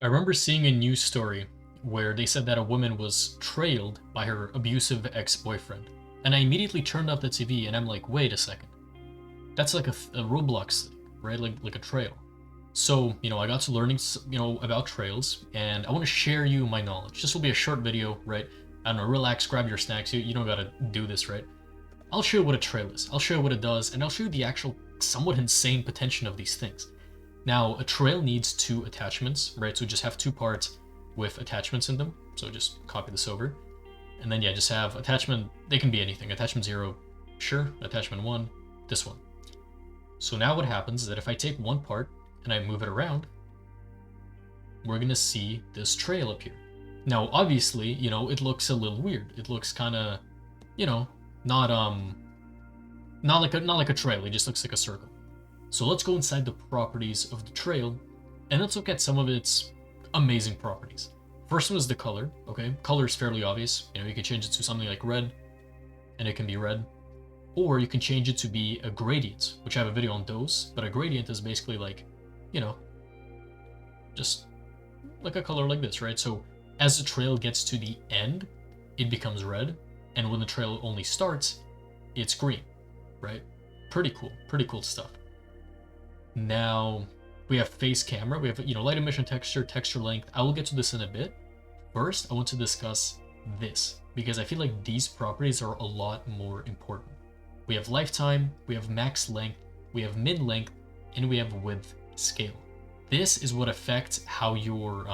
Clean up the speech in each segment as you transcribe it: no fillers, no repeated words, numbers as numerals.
I remember seeing a news story where they said that a woman was trailed by her abusive ex-boyfriend. And I immediately turned off the TV and I'm like, wait a second. That's like a Roblox thing, right? Like a trail. So, I got to learning, about trails and I want to share you my knowledge. This will be a short video, right? I don't know, relax, grab your snacks. You don't gotta do this, right? I'll show you what a trail is. I'll show you what it does, and I'll show you the actual somewhat insane potential of these things. Now, a trail needs two attachments, right? So just have two parts with attachments in them. So just copy this over. And then, yeah, just have attachment, they can be anything. Attachment 0, sure. Attachment 1, this one. So now what happens is that if I take one part and I move it around, we're going to see this trail appear. Now, obviously, it looks a little weird. It looks kind of, not not like a trail. It just looks like a circle. So let's go inside the properties of the trail and let's look at some of its amazing properties. First one is the color, okay? Color is fairly obvious. You can change it to something like red and it can be red. Or you can change it to be a gradient, which I have a video on those, but a gradient is basically like, just like a color like this, right? So as the trail gets to the end, it becomes red, and when the trail only starts, it's green, right? Pretty cool stuff. Now we have face camera, we have light emission texture, texture length. I will get to this in a bit. First, I want to discuss this because I feel like these properties are a lot more important. We have lifetime, we have max length, we have min length, and we have width scale. This is what affects how your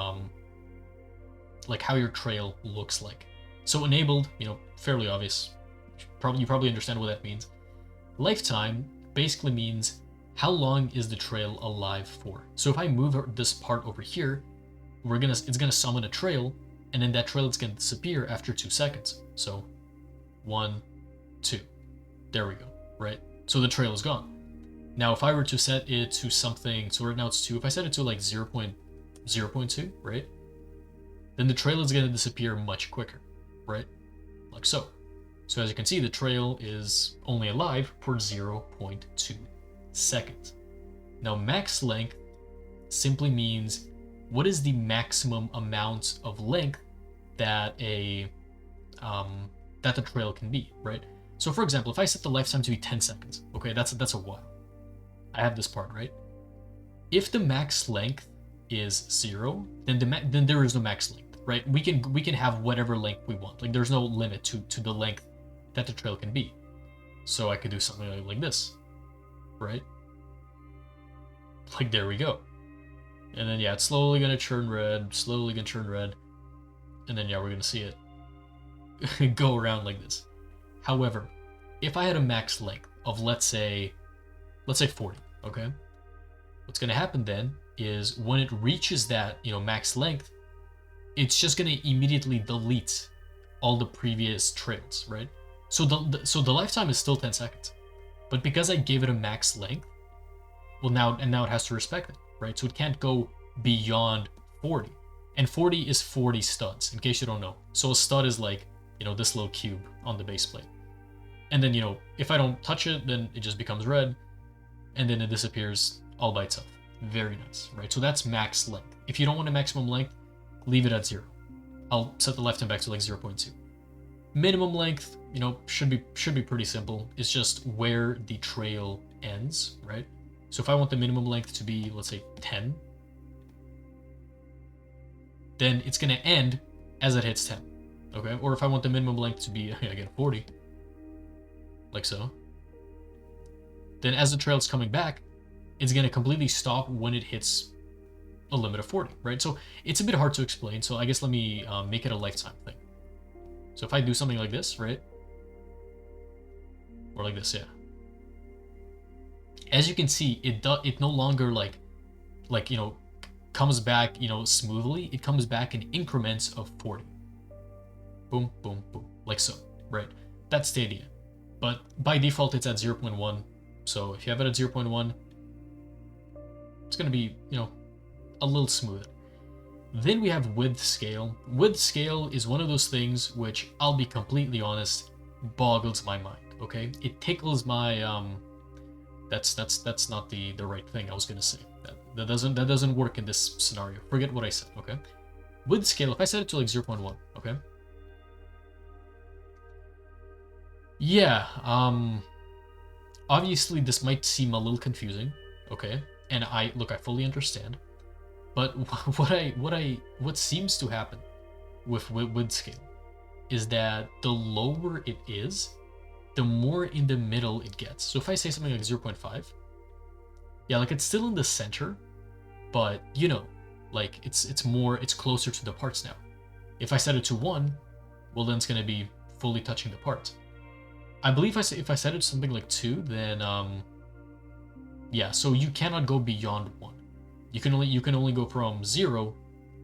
trail looks like. So enabled, fairly obvious. You probably understand what that means. Lifetime basically means how long is the trail alive for. So if I move this part over here, it's gonna summon a trail, and then that trail is gonna disappear after 2 seconds. So 1, 2. There we go, right? So the trail is gone. Now, if I were to set it to something, so right now it's 2, if I set it to like 0.2, right? Then the trail is going to disappear much quicker, right? Like so. So as you can see, the trail is only alive for 0.2 seconds. Now, max length simply means what is the maximum amount of length that the trail can be, right? So for example, if I set the lifetime to be 10 seconds, okay, that's a while. I have this part, right? If the max length is 0, then there is no max length, right? We can have whatever length we want. Like there's no limit to the length that the trail can be. So I could do something like this, right? Like there we go. And then yeah, it's slowly gonna turn red, and then yeah, we're gonna see it go around like this. However, if I had a max length of let's say 40, okay? What's going to happen then is when it reaches that, max length, it's just going to immediately delete all the previous trails, right? So the lifetime is still 10 seconds. But because I gave it a max length, well now it has to respect it, right? So it can't go beyond 40. And 40 is 40 studs, in case you don't know. So a stud is like, this little cube on the base plate. And then, if I don't touch it, then it just becomes red, and then it disappears all by itself. Very nice, right? So that's max length. If you don't want a maximum length, leave it at 0. I'll set the lifetime back to like 0.2. Minimum length, should be pretty simple. It's just where the trail ends, right? So if I want the minimum length to be, let's say 10, then it's gonna end as it hits 10, okay? Or if I want the minimum length to be, again, 40, like so, then as the trail's coming back, it's going to completely stop when it hits a limit of 40, right? So it's a bit hard to explain, so I guess let me make it a lifetime thing. So if I do something like this, right? Or like this, yeah. As you can see, it no longer comes back, smoothly. It comes back in increments of 40. Boom, boom, boom, like so, right? That's the idea. But by default, it's at 0.1. So if you have it at 0.1, it's going to be, a little smoother. Then we have width scale. Width scale is one of those things which, I'll be completely honest, boggles my mind, okay? It tickles my, that's not the right thing I was going to say. That doesn't work in this scenario. Forget what I said, okay? With scale, if I set it to like 0.1, okay? Yeah, obviously this might seem a little confusing, okay? And I fully understand. But what seems to happen with scale is that the lower it is, the more in the middle it gets. So if I say something like 0.5, yeah, like it's still in the center, but you know, like it's closer to the parts now. If I set it to 1, well then it's gonna be fully touching the parts. I believe if I set it to something like 2, then yeah, so you cannot go beyond 1. You can only go from 0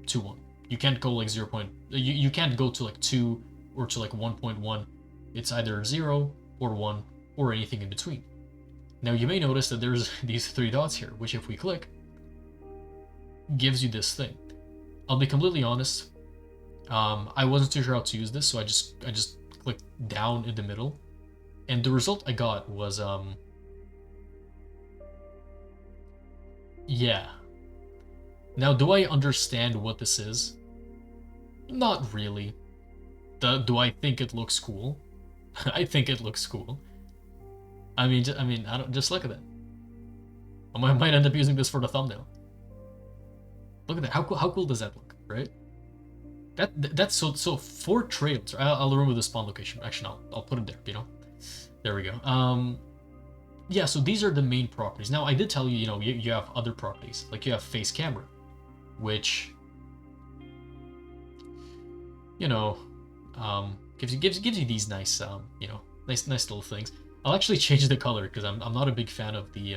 to 1. You can't go like 0. You can't go to like 2 or to like 1.1. It's either 0 or 1 or anything in between. Now you may notice that there's these 3 dots here, which if we click, gives you this thing. I'll be completely honest. I wasn't too sure how to use this, so I just clicked down in the middle, and the result I got was yeah. Now, do I understand what this is? Not really. Do I think it looks cool? I think it looks cool. I mean, I don't just look at that. I might end up using this for the thumbnail. Look at that. How cool does that look, right? That's so 4 trails. I'll remove the spawn location. Actually, I'll put it there. You know, there we go. Yeah. So these are the main properties. Now, I did tell you, you know, you have other properties, like you have face camera, which, you know, gives you these nice, you know, nice little things. I'll actually change the color because I'm not a big fan of the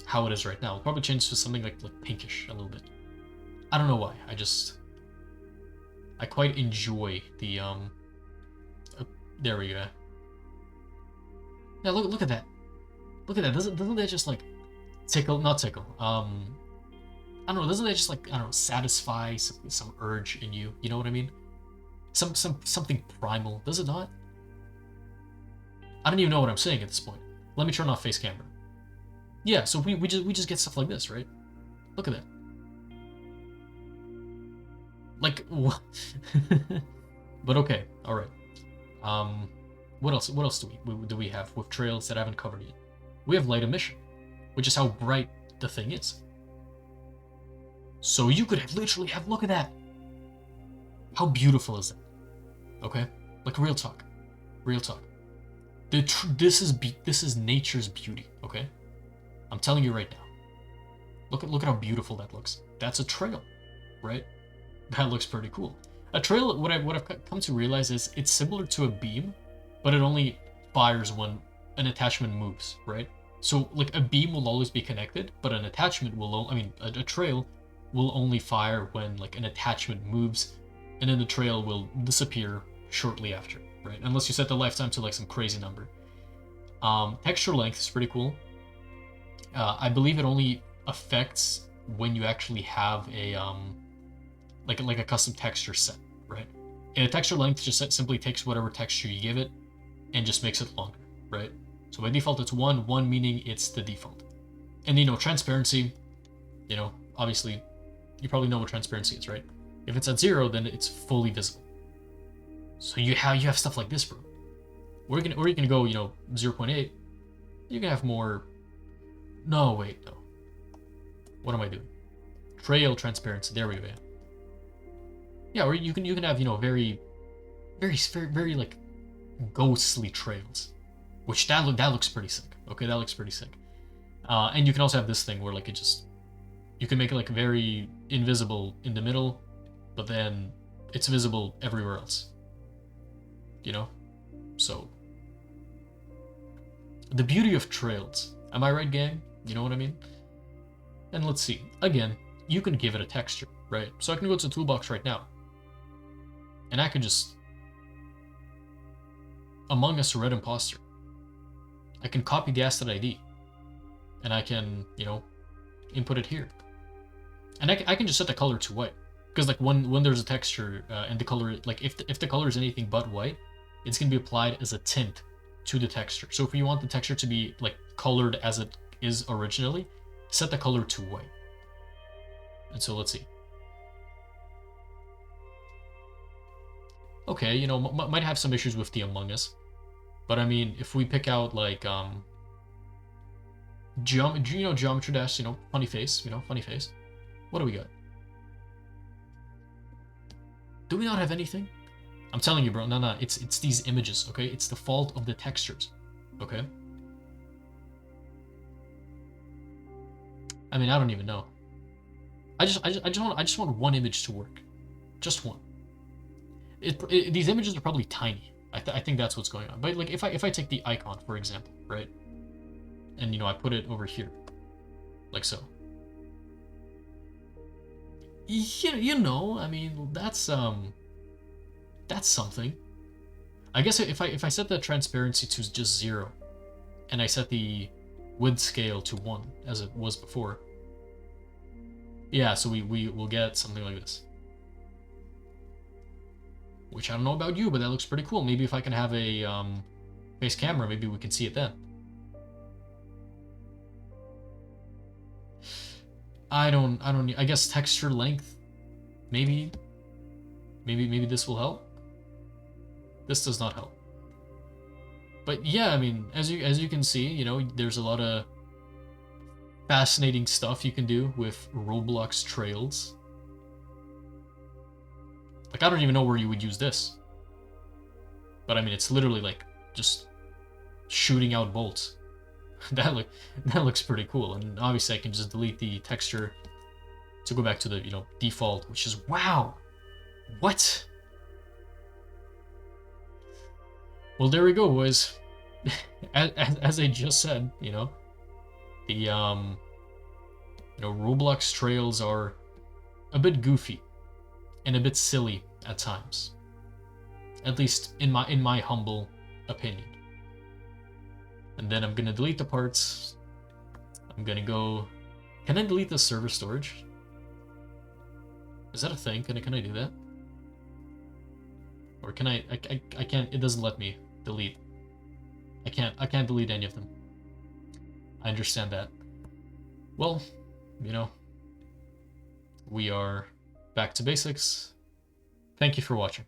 how it is right now. I'll probably change to something like pinkish a little bit. I don't know why. I quite enjoy the there we go. Yeah, look at that. Look at that. Doesn't that just like tickle? Not tickle. I don't know. Doesn't that just like, I don't know, satisfy some urge in you? You know what I mean? Something primal. Does it not? I don't even know what I'm saying at this point. Let me turn off face camera. Yeah. So we just get stuff like this, right? Look at that. Like what? But okay. All right. What else do we have with trails that I haven't covered yet? We have light emission, which is how bright the thing is. So you could literally have, look at that. How beautiful is that? Okay, like real talk. This is nature's beauty. Okay, I'm telling you right now. Look at how beautiful that looks. That's a trail, right? That looks pretty cool. A trail, what I've come to realize is it's similar to a beam, but it only fires when an attachment moves, right? So like a beam will always be connected, but an attachment will, a trail will only fire when like an attachment moves, and then the trail will disappear shortly after, right? Unless you set the lifetime to like some crazy number. Texture length is pretty cool. I believe it only affects when you actually have a like a custom texture set, right? And a texture length just simply takes whatever texture you give it and just makes it longer, right? So by default it's 1 meaning it's the default. And you know, transparency, you know, obviously you probably know what transparency is, right? If it's at 0, then it's fully visible. So you have stuff like this, bro. Or you can go, you know, 0.8. You can have more. No, wait, no. What am I doing? Trail transparency. There we go. Yeah, or you can have, you know, very like ghostly trails, which that looks pretty sick. Okay, that looks pretty sick. And you can also have this thing where like you can make it like very invisible in the middle, but then it's visible everywhere else. You know? So the beauty of trails. Am I right, gang? You know what I mean? And let's see. Again, you can give it a texture, right? So I can go to the toolbox right now. And I can just Among Us Red Imposter. I can copy the asset ID. And I can, you know, input it here. And I can just set the color to white. Because like when there's a texture and the color, like if the color is anything but white, it's going to be applied as a tint to the texture. So if you want the texture to be like colored as it is originally, set the color to white. And so let's see. Okay, you know, might have some issues with the Among Us. But I mean, if we pick out like Geometry Dash, funny face, funny face. What do we got? Do we not have anything? I'm telling you, bro. No. It's these images, okay? It's the fault of the textures, okay? I mean, I don't even know. I just want one image to work, just one. These images are probably tiny. I think that's what's going on. But like, if I take the icon for example, right? And I put it over here, like so. I mean, that's something. I guess if I set the transparency to just 0, and I set the width scale to 1 as it was before, yeah, so we will get something like this. Which I don't know about you, but that looks pretty cool. Maybe if I can have a face camera, maybe we can see it then. I guess texture length, maybe this will help. This does not help. But yeah, I mean, as you can see, there's a lot of fascinating stuff you can do with Roblox trails. Like, I don't even know where you would use this. But I mean, it's literally like just shooting out bolts. that looks pretty cool. And obviously I can just delete the texture to go back to the, default, which is, wow. What? Well, there we go, boys. as I just said, the Roblox trails are a bit goofy and a bit silly at times. At least in my humble opinion. And then I'm gonna delete the parts. I'm gonna go. Can I delete the server storage? Is that a thing? Can I do that? Or can I can't. It doesn't let me delete. I can't delete any of them. I understand that. Well, we are back to basics. Thank you for watching.